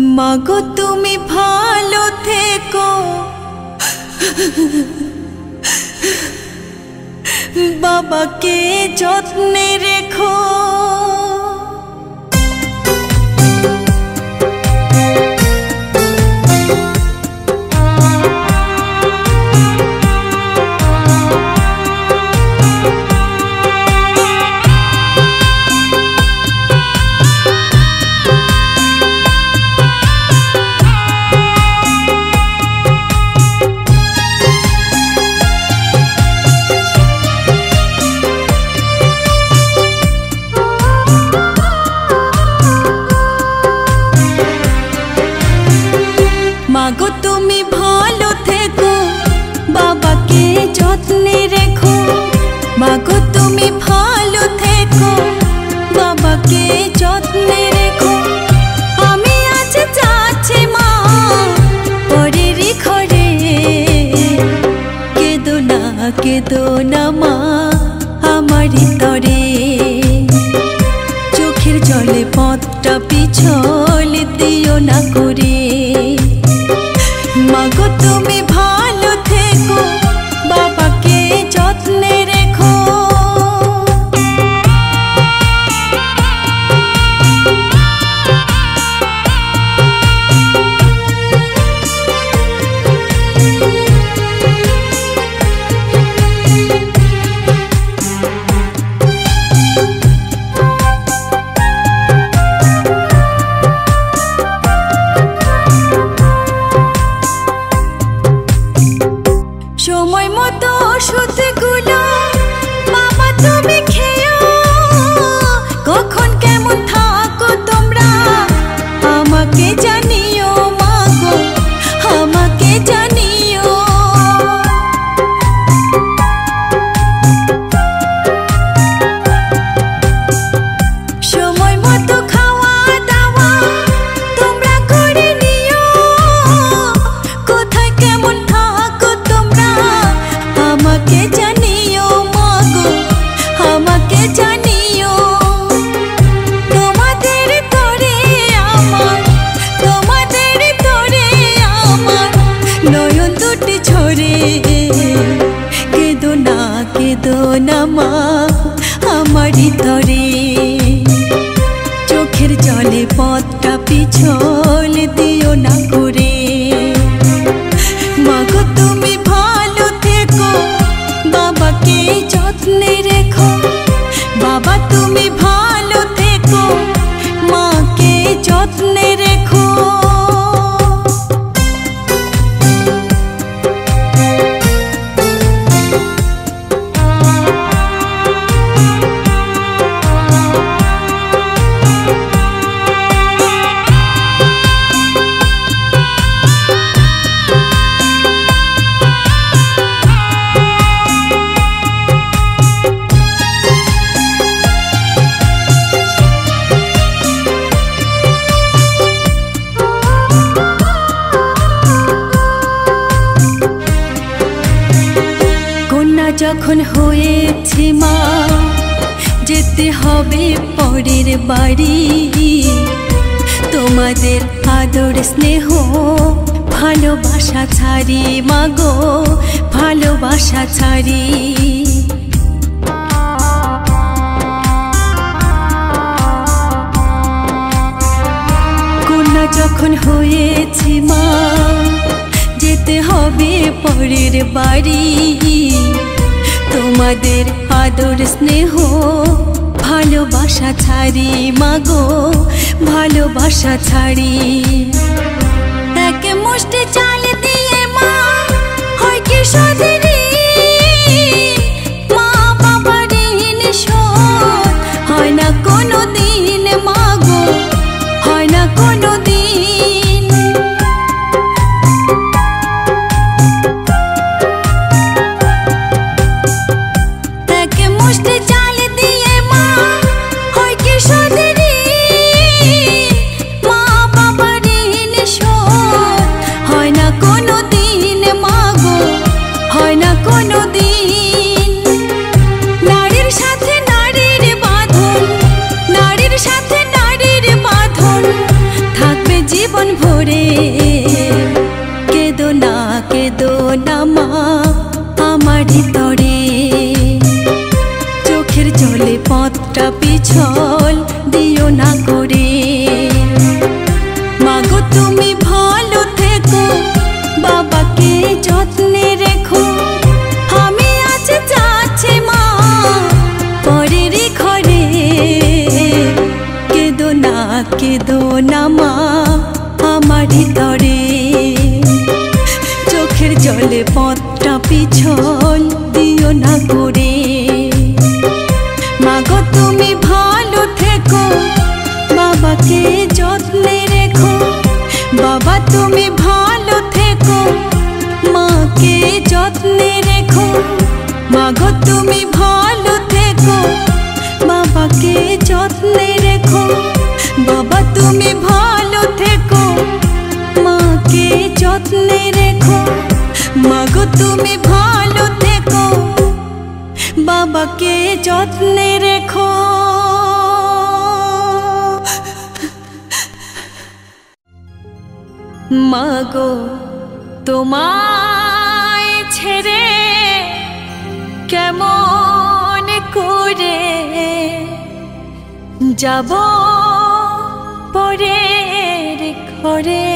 মাগো তুমি ভালো থেকো, বাবাকে যত্নে রেখো। মাগো তুমি ভালো থেকো, বাবাকে যত্নে রেখো। মাগো তুমি ভালো থেকো, বাবাকে যত্নে রেখো। আমি আজ যাচ্ছি মা পরের ঘরে, কেঁদো না মা আমারই তরে। চোখের জলে পথটা পিছল দিও না করে। মাগো তুমি ভালো থেকো, বাবাকে যত্নে রেখো। সময় মতো ওষুধগুলো বাবা তুমি খেও। কখন কেমন থাকো তোমরা আমাকে জানিও, মাগো আমাকে জানিও। সময় মতো খাওয়া দাওয়া তোমরা করে নিও। কোথায় কেমন থাকো তোমরা আমাকে জানিও, মাগো আমাকে জানিও। তোমাদের তরে আমার নয়ন দুটি ঝরে। কেঁদো না মা আমারই তরে। চোখের জলে পথটা পিছল দিও না করে। মাগো তুমি ভালো থেকো, বাবাকে যত্নে রেখো। বাবা তুমি ভালো থেকো, মাকে যত্নে রেখো। যখন হয়েছে মা যেতে হবে পরের বাড়ি। তোমাদের আদর স্নেহ ভালোবাসা ছাড়ি, মাগো ভালোবাসা ছাড়ি। কন্যা যখন হয়েছে মা যেতে হবে পরের বাড়ি। তোমাদের আদর স্নেহ ভালোবাসা ছাড়ি, মাগো ভালোবাসা ছাড়ি। এক মুষ্টি চাল দিয়ে মা হয় কি সদরি। মা বাবার ঋণ শোধ হয় না কোনো দিন, মাগো হয় না কোনো দিন। চাল দিয়ে মা হয় কি সদরি। মা বাবার ঋণ শোধ হয় না কোনো দিন, মাগো হয় না কোনো দিন। নারীর সাথে নারীর বাঁধন, নারীর সাথে নারীর বাঁধন কেঁদো না মা আমারই তরে, চোখের জলে পথটা পিছল দিও না করে। মাগো তুমি ভালো থেকো, বাবাকে যত্নে রেখো। বাবা তুমি ভালো থেকো, মাকে যত্নে রেখো। মাগো তুমি ভালো থেকো, বাবাকে যত্নে রেখো। বাবা তুমি ভালো থেকো, মাকে যত্নে রেখো। মাগো তুমি ভালো থেকো, বাবাকে যত্নে রেখো। মাগো তোমায় ছেড়ে কেমন করে যাব পরের ঘরে।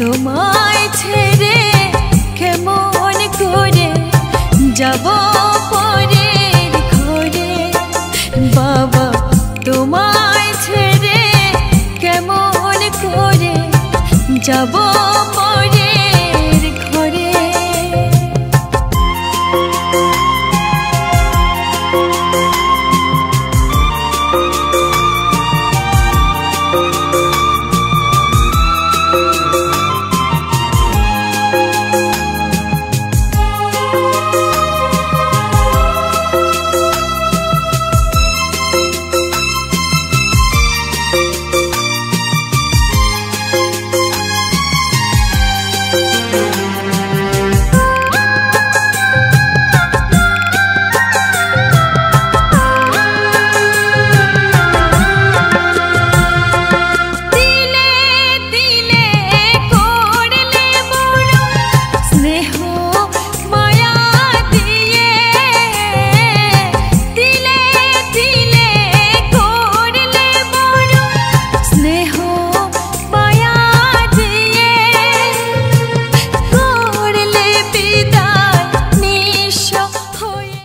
তোমায় ছেড়ে কেমন করে যাব পরের ঘরে। বাবা তোমায় ছেড়ে কেমন করে যাব